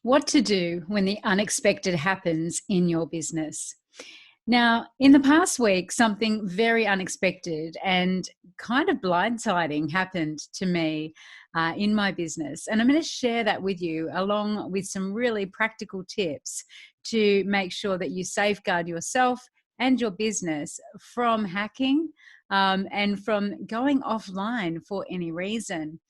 What to do when the unexpected happens in your business. Now, in the past week, something very unexpected and kind of blindsiding happened to me in my business. And I'm going to share that with you along with some really practical tips to make sure that you safeguard yourself and your business from hacking and from going offline for any reason.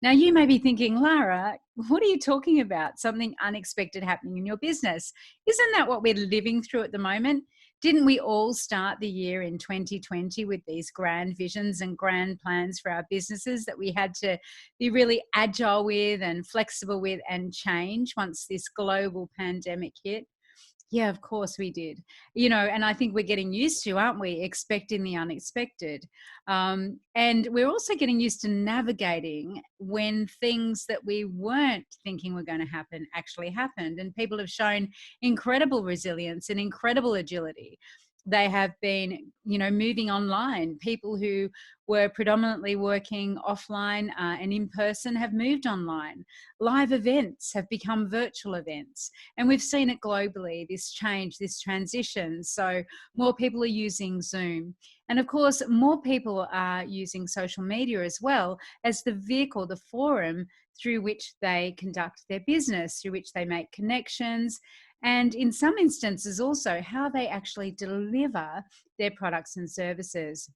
Now, you may be thinking, Lara, what are you talking about? Something unexpected happening in your business. Isn't that what we're living through at the moment? Didn't we all start the year in 2020 with these grand visions and grand plans for our businesses that we had to be really agile with and flexible with and change once this global pandemic hit? Yeah, of course we did. And I think we're getting used to, aren't we, expecting the unexpected. And we're also getting used to navigating when things that we weren't thinking were going to happen actually happened. And people have shown incredible resilience and incredible agility. They have been, moving online. People who were predominantly working offline and in person have moved online. Live events have become virtual events. And we've seen it globally, this change, this transition. So more people are using Zoom. And of course, more people are using social media as well as the vehicle, the forum through which they conduct their business, through which they make connections, and in some instances also how they actually deliver their products and services.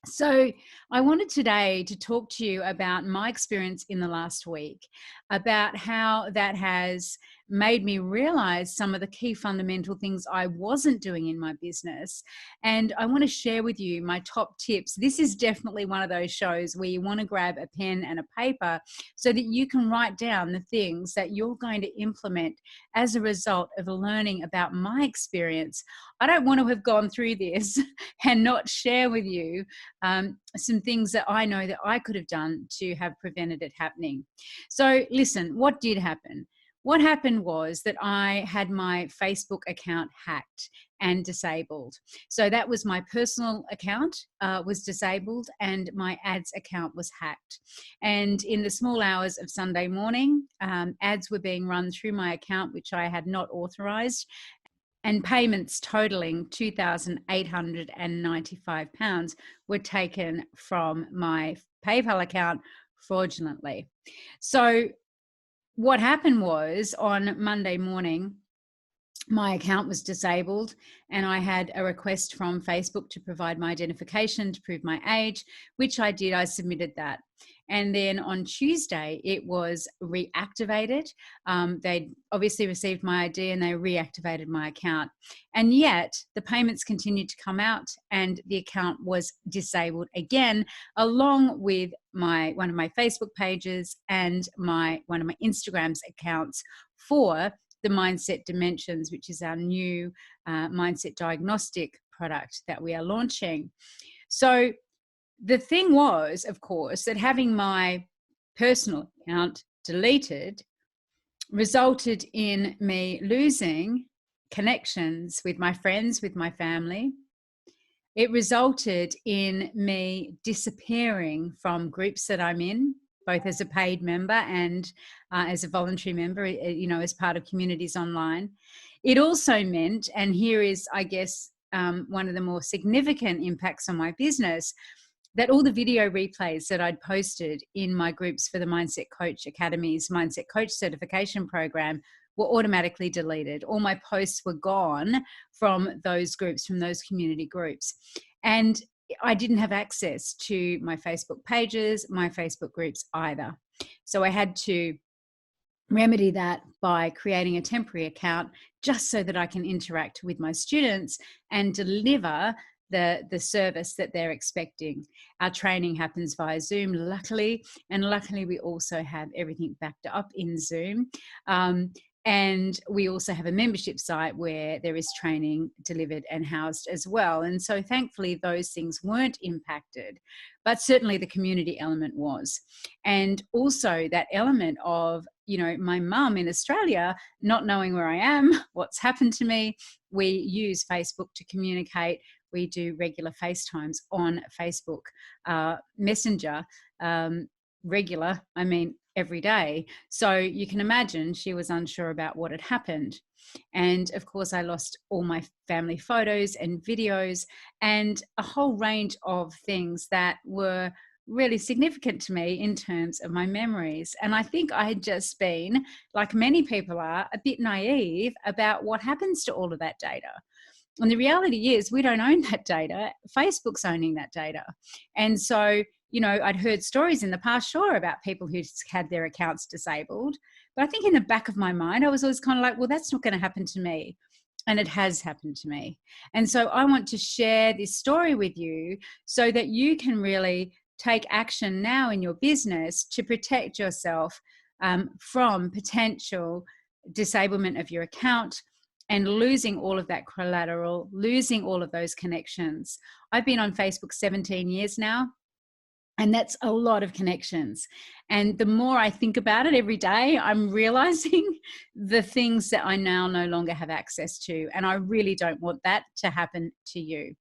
So I wanted today to talk to you about my experience in the last week, about how that has made me realize some of the key fundamental things I wasn't doing in my business. And I want to share with you my top tips. This is definitely one of those shows where you want to grab a pen and a paper so that you can write down the things that you're going to implement as a result of learning about my experience. I don't want to have gone through this and not share with you some things that I know that I could have done to have prevented it happening. So listen, what did happen? What happened was that I had my Facebook account hacked and disabled. So that was my personal account was disabled and my ads account was hacked. And in the small hours of Sunday morning, ads were being run through my account, which I had not authorized, and payments totaling £2,895 were taken from my PayPal account fraudulently. So what happened was on Monday morning, my account was disabled and I had a request from Facebook to provide my identification to prove my age, which I did. I submitted that. And then on Tuesday, it was reactivated. They'd obviously received my ID and they reactivated my account. And yet the payments continued to come out and the account was disabled again, along with one of my Facebook pages and one of my Instagram's accounts for the Mindset Dimensions, which is our new mindset diagnostic product that we are launching. So the thing was, of course, that having my personal account deleted resulted in me losing connections with my friends, with my family. It resulted in me disappearing from groups that I'm in, both as a paid member and as a voluntary member, as part of communities online. It also meant, and here is, I guess, one of the more significant impacts on my business, that all the video replays that I'd posted in my groups for the Mindset Coach Academy's Mindset Coach Certification Program were automatically deleted. All my posts were gone from those groups, from those community groups. And I didn't have access to my Facebook pages, my Facebook groups either. So I had to remedy that by creating a temporary account just so that I can interact with my students and deliver the service that they're expecting. Our training happens via Zoom, luckily, and luckily we also have everything backed up in Zoom. And we also have a membership site where there is training delivered and housed as well. And so thankfully those things weren't impacted, but certainly the community element was. And also that element of, my mum in Australia not knowing where I am, what's happened to me. We use Facebook to communicate. We do regular FaceTimes on Facebook Messenger. Regular, I mean, every day. So you can imagine she was unsure about what had happened. And of course, I lost all my family photos and videos and a whole range of things that were really significant to me in terms of my memories. And I think I had just been, like many people are, a bit naive about what happens to all of that data. And the reality is we don't own that data. Facebook's owning that data. And so, you know, I'd heard stories in the past, sure, about people who had their accounts disabled. But I think in the back of my mind, I was always kind of like, well, that's not going to happen to me. And it has happened to me. And so I want to share this story with you so that you can really take action now in your business to protect yourself from potential disablement of your account and losing all of that collateral, losing all of those connections. I've been on Facebook 17 years now, and that's a lot of connections. And the more I think about it every day, I'm realizing the things that I now no longer have access to. And I really don't want that to happen to you.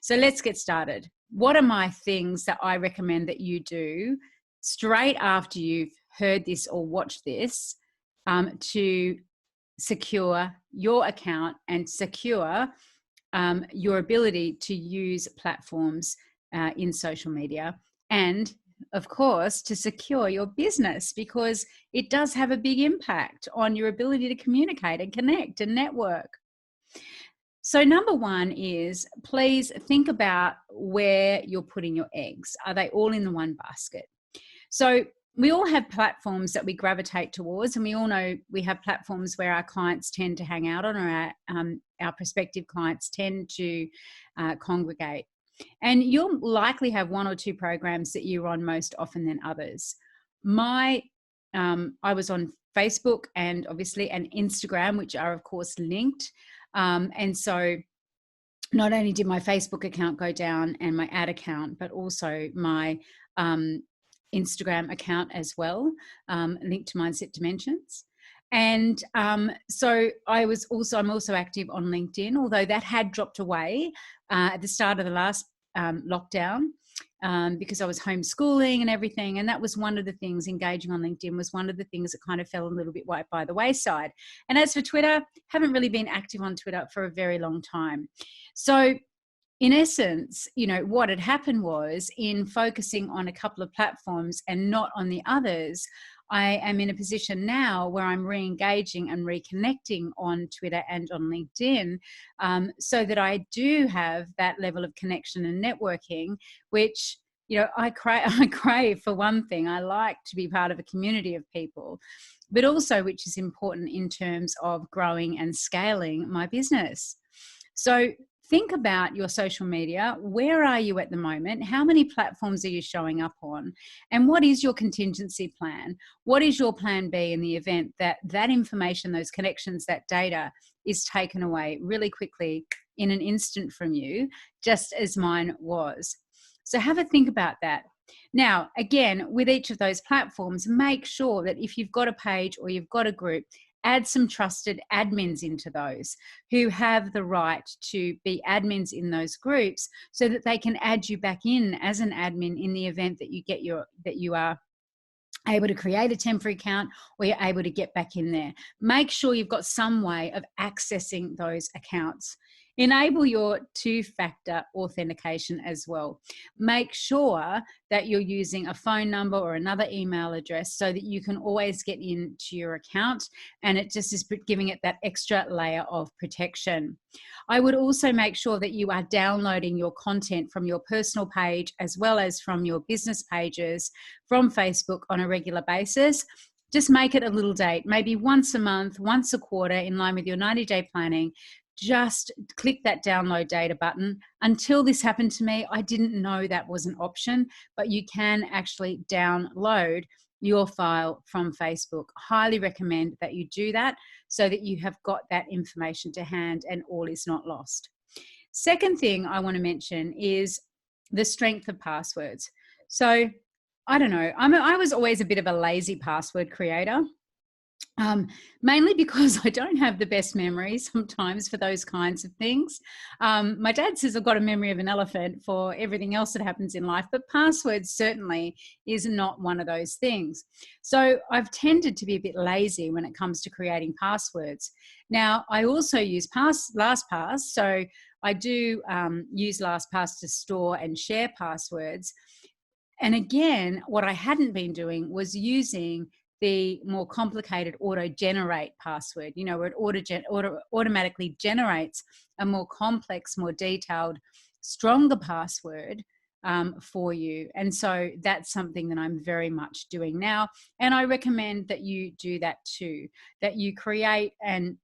So let's get started. What are my things that I recommend that you do straight after you've heard this or watched this to secure your account and secure your ability to use platforms in social media, and of course to secure your business, because it does have a big impact on your ability to communicate and connect and network. So number one is, please think about where you're putting your eggs. Are they all in the one basket? So we all have platforms that we gravitate towards, and we all know we have platforms where our clients tend to hang out on, or our prospective clients tend to congregate. And you'll likely have one or two programs that you're on most often than others. I was on Facebook and obviously and Instagram, which are of course linked. And so not only did my Facebook account go down and my ad account, but also my Instagram account as well, linked to Mindset Dimensions. And so I'm also active on LinkedIn, although that had dropped away at the start of the last lockdown because I was homeschooling and everything. And that was one of the things, engaging on LinkedIn was one of the things that kind of fell a little bit by the wayside. And as for Twitter, haven't really been active on Twitter for a very long time. So in essence, you know, what had happened was, in focusing on a couple of platforms and not on the others, I am in a position now where I'm re-engaging and reconnecting on Twitter and on LinkedIn, so that I do have that level of connection and networking, which, you know, I crave for one thing. I like to be part of a community of people, but also, which is important in terms of growing and scaling my business. So think about your social media. Where are you at the moment? How many platforms are you showing up on? And what is your contingency plan? What is your plan B in the event that that information, those connections, that data is taken away really quickly in an instant from you, just as mine was? So have a think about that. Now, again, with each of those platforms, make sure that if you've got a page or you've got a group, add some trusted admins into those who have the right to be admins in those groups, so that they can add you back in as an admin in the event that you are able to create a temporary account, or you're able to get back in there. Make sure you've got some way of accessing those accounts. Enable your two-factor authentication as well. Make sure that you're using a phone number or another email address so that you can always get into your account, and it just is giving it that extra layer of protection. I would also make sure that you are downloading your content from your personal page as well as from your business pages from Facebook on a regular basis. Just make it a little date, maybe once a month, once a quarter, in line with your 90-day planning. Just click that download data button. Until this happened to me, I didn't know that was an option, but you can actually download your file from Facebook. Highly recommend that you do that so that you have got that information to hand and all is not lost. Second thing I want to mention is the strength of passwords. So I don't know, I was always a bit of a lazy password creator. Mainly because I don't have the best memory sometimes for those kinds of things. My dad says I've got a memory of an elephant for everything else that happens in life, but passwords certainly is not one of those things. So I've tended to be a bit lazy when it comes to creating passwords. Now, I also use LastPass, so I do use LastPass to store and share passwords. And again, what I hadn't been doing was using the more complicated auto-generate password, where it automatically generates a more complex, more detailed, stronger password for you. And so that's something that I'm very much doing now. And I recommend that you do that too, that you create and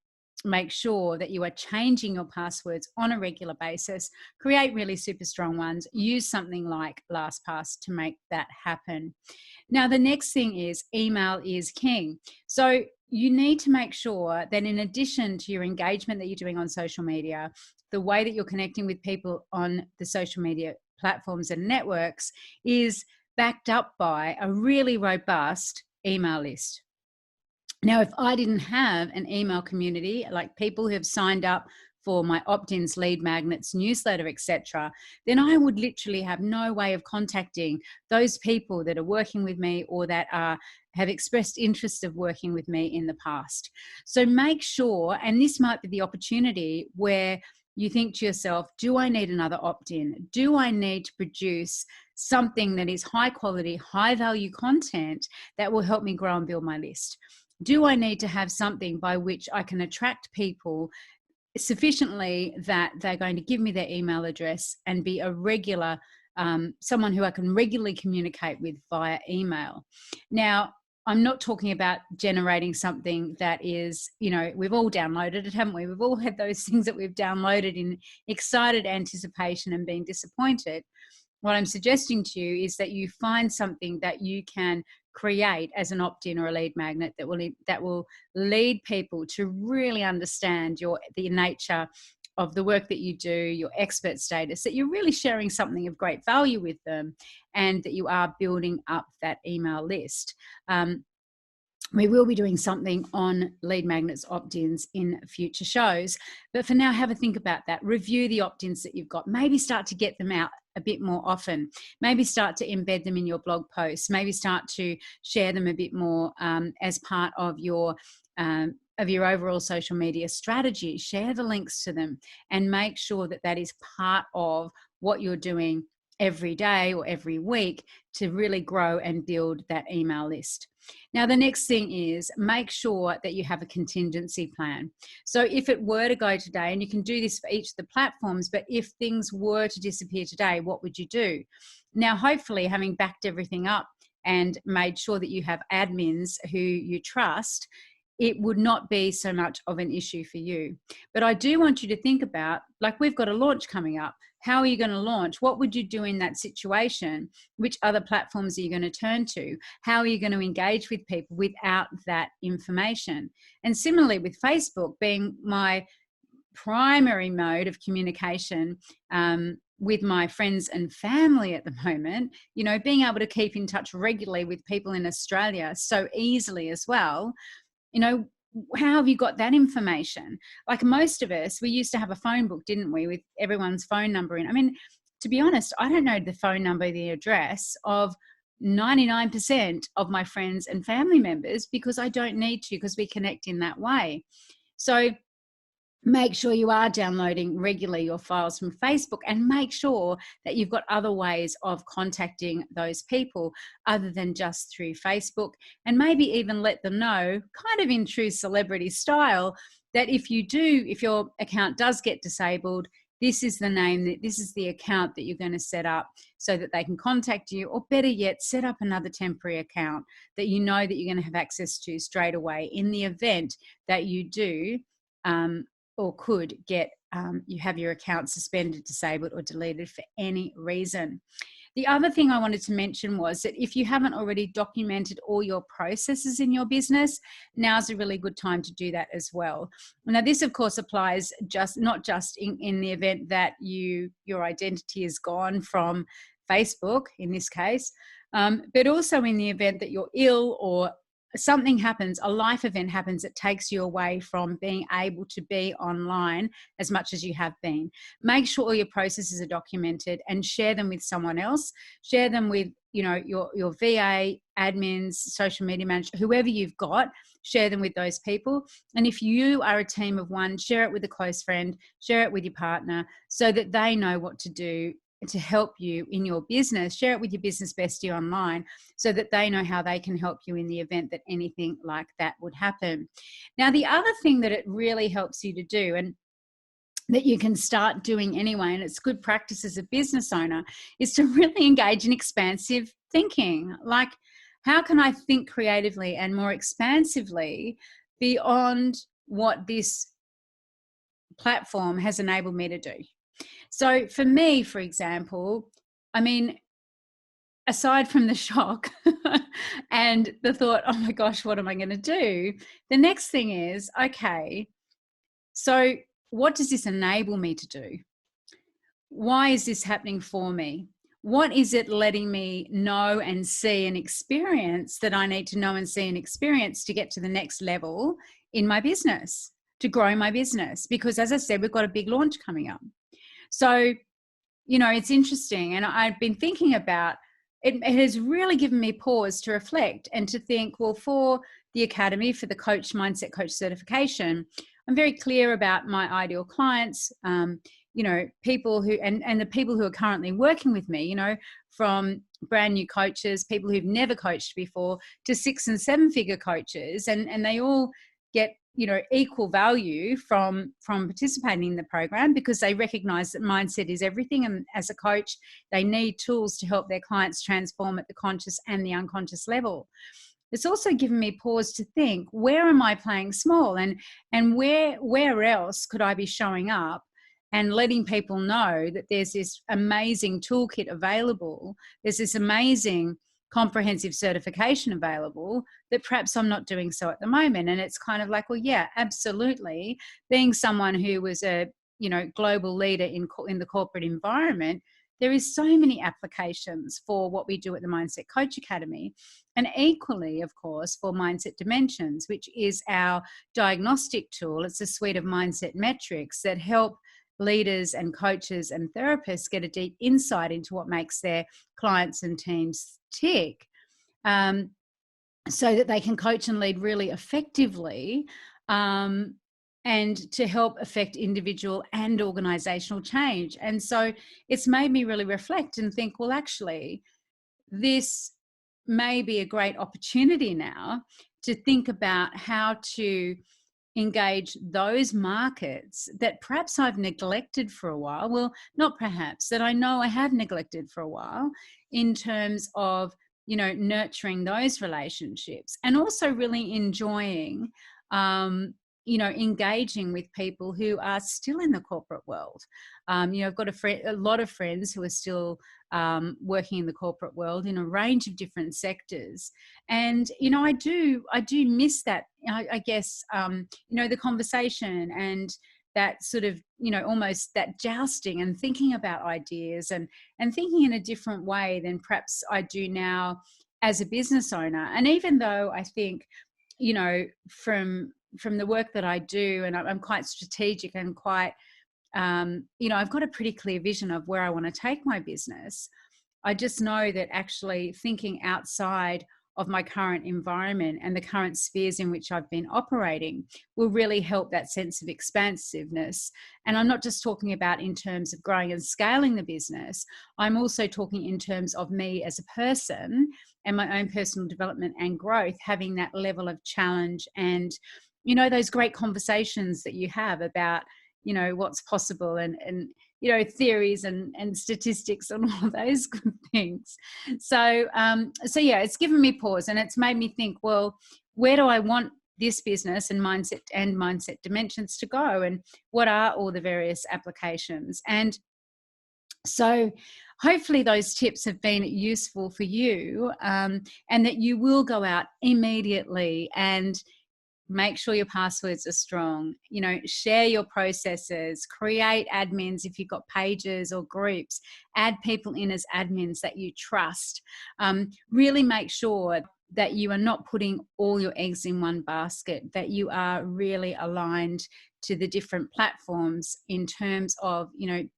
make sure that you are changing your passwords on a regular basis. Create really super strong ones. Use something like LastPass to make that happen. Now, the next thing is email is king. So you need to make sure that in addition to your engagement that you're doing on social media, the way that you're connecting with people on the social media platforms and networks is backed up by a really robust email list. Now, if I didn't have an email community, like people who have signed up for my opt-ins, lead magnets, newsletter, etc., then I would literally have no way of contacting those people that are working with me or that have expressed interest of working with me in the past. So make sure, and this might be the opportunity where you think to yourself, do I need another opt-in? Do I need to produce something that is high quality, high value content that will help me grow and build my list? Do I need to have something by which I can attract people sufficiently that they're going to give me their email address and be a regular, someone who I can regularly communicate with via email? Now, I'm not talking about generating something that is, we've all downloaded it, haven't we? We've all had those things that we've downloaded in excited anticipation and been disappointed. What I'm suggesting to you is that you find something that you can create as an opt-in or a lead magnet that will lead people to really understand the nature of the work that you do, your expert status, that you're really sharing something of great value with them, and that you are building up that email list. We will be doing something on lead magnets opt-ins in future shows. But for now, have a think about that. Review the opt-ins that you've got. Maybe start to get them out a bit more often. Maybe start to embed them in your blog posts. Maybe start to share them a bit more as part of your overall social media strategy. Share the links to them and make sure that that is part of what you're doing every day or every week to really grow and build that email list. Now, the next thing is make sure that you have a contingency plan. So if it were to go today, and you can do this for each of the platforms, but if things were to disappear today, what would you do? Now, hopefully, having backed everything up and made sure that you have admins who you trust, it would not be so much of an issue for you. But I do want you to think about, like, we've got a launch coming up. How are you going to launch? What would you do in that situation? Which other platforms are you going to turn to? How are you going to engage with people without that information? And similarly with Facebook being my primary mode of communication with my friends and family at the moment, being able to keep in touch regularly with people in Australia so easily as well, how have you got that information? Like most of us, we used to have a phone book, didn't we, with everyone's phone number in. I mean, to be honest, I don't know the phone number, the address of 99% of my friends and family members because I don't need to, because we connect in that way. So make sure you are downloading regularly your files from Facebook, and make sure that you've got other ways of contacting those people other than just through Facebook, and maybe even let them know, kind of in true celebrity style, that if your account does get disabled, this is the name, this is the account that you're going to set up so that they can contact you, or better yet, set up another temporary account that you know that you're going to have access to straight away in the event that you do or could get, you have your account suspended, disabled, or deleted for any reason. The other thing I wanted to mention was that if you haven't already documented all your processes in your business, now's a really good time to do that as well. Now, this, of course, applies not just in the event that your identity is gone from Facebook, in this case, but also in the event that you're ill or something happens, a life event happens that takes you away from being able to be online as much as you have been. Make sure all your processes are documented and share them with someone else. Share them with, your VA, admins, social media manager, whoever you've got, share them with those people. And if you are a team of one, share it with a close friend, share it with your partner, so that they know what to do to help you in your business. Share it with your business bestie online so that they know how they can help you in the event that anything like that would happen. Now, the other thing that it really helps you to do, and that you can start doing anyway, and it's good practice as a business owner, is to really engage in expansive thinking. Like, how can I think creatively and more expansively beyond what this platform has enabled me to do? So for me, for example, I mean, aside from the shock and the thought, oh my gosh, what am I going to do? The next thing is, okay, so what does this enable me to do? Why is this happening for me? What is it letting me know and see and experience that I need to know and see and experience to get to the next level in my business, to grow my business? Because as I said, we've got a big launch coming up. So, it's interesting. And I've been thinking about it. It has really given me pause to reflect and to think, well, for the Academy, for the Mindset Coach certification, I'm very clear about my ideal clients, people who, and the people who are currently working with me, from brand new coaches, people who've never coached before, to 6- and 7-figure coaches. And they all get equal value from participating in the program, because they recognize that mindset is everything. And as a coach, they need tools to help their clients transform at the conscious and the unconscious level. It's also given me pause to think, where am I playing small, and where else could I be showing up and letting people know that there's this amazing toolkit available, there's this amazing comprehensive certification available, that perhaps I'm not doing so at the moment. And it's kind of like, well, yeah, absolutely. Being someone who was a global leader in the corporate environment, there is so many applications for what we do at the Mindset Coach Academy. And equally, of course, for Mindset Dimensions, which is our diagnostic tool. It's a suite of mindset metrics that help leaders and coaches and therapists get a deep insight into what makes their clients and teams tick, so that they can coach and lead really effectively, and to help affect individual and organizational change. And so it's made me really reflect and think, well, actually, this may be a great opportunity now to think about how to engage those markets that perhaps I've neglected for a while. Well, not perhaps, that I know I have neglected for a while, in terms of, nurturing those relationships, and also really enjoying, engaging with people who are still in the corporate world. I've got a lot of friends who are still working in the corporate world in a range of different sectors. And, I do miss that, I guess, the conversation and that sort of, almost that jousting and thinking about ideas and thinking in a different way than perhaps I do now as a business owner. And even though I think, from the work that I do, and I'm quite strategic and quite, I've got a pretty clear vision of where I want to take my business. I just know that actually thinking outside of my current environment and the current spheres in which I've been operating will really help that sense of expansiveness. And I'm not just talking about in terms of growing and scaling the business. I'm also talking in terms of me as a person and my own personal development and growth, having that level of challenge and, those great conversations that you have about, what's possible and theories and statistics and all those good things. So yeah, it's given me pause, and it's made me think, well, where do I want this business and mindset dimensions to go, and what are all the various applications? And so hopefully those tips have been useful for you, and that you will go out immediately and make sure your passwords are strong, share your processes, create admins if you've got pages or groups, add people in as admins that you trust. Really make sure that you are not putting all your eggs in one basket, that you are really aligned to the different platforms in terms of,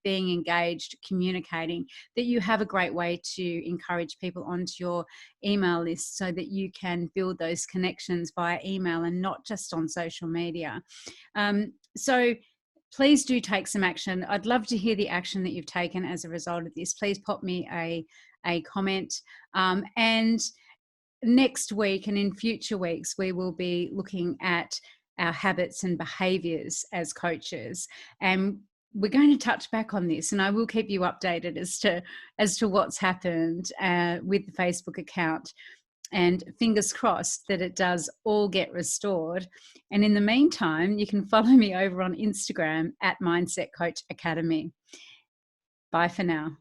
being engaged, communicating, that you have a great way to encourage people onto your email list so that you can build those connections via email and not just on social media. So please do take some action. I'd love to hear the action that you've taken as a result of this. Please pop me a comment. And next week and in future weeks, we will be looking at our habits and behaviors as coaches. And we're going to touch back on this, and I will keep you updated as to what's happened with the Facebook account. And fingers crossed that it does all get restored. And in the meantime, you can follow me over on Instagram at Mindset Coach Academy. Bye for now.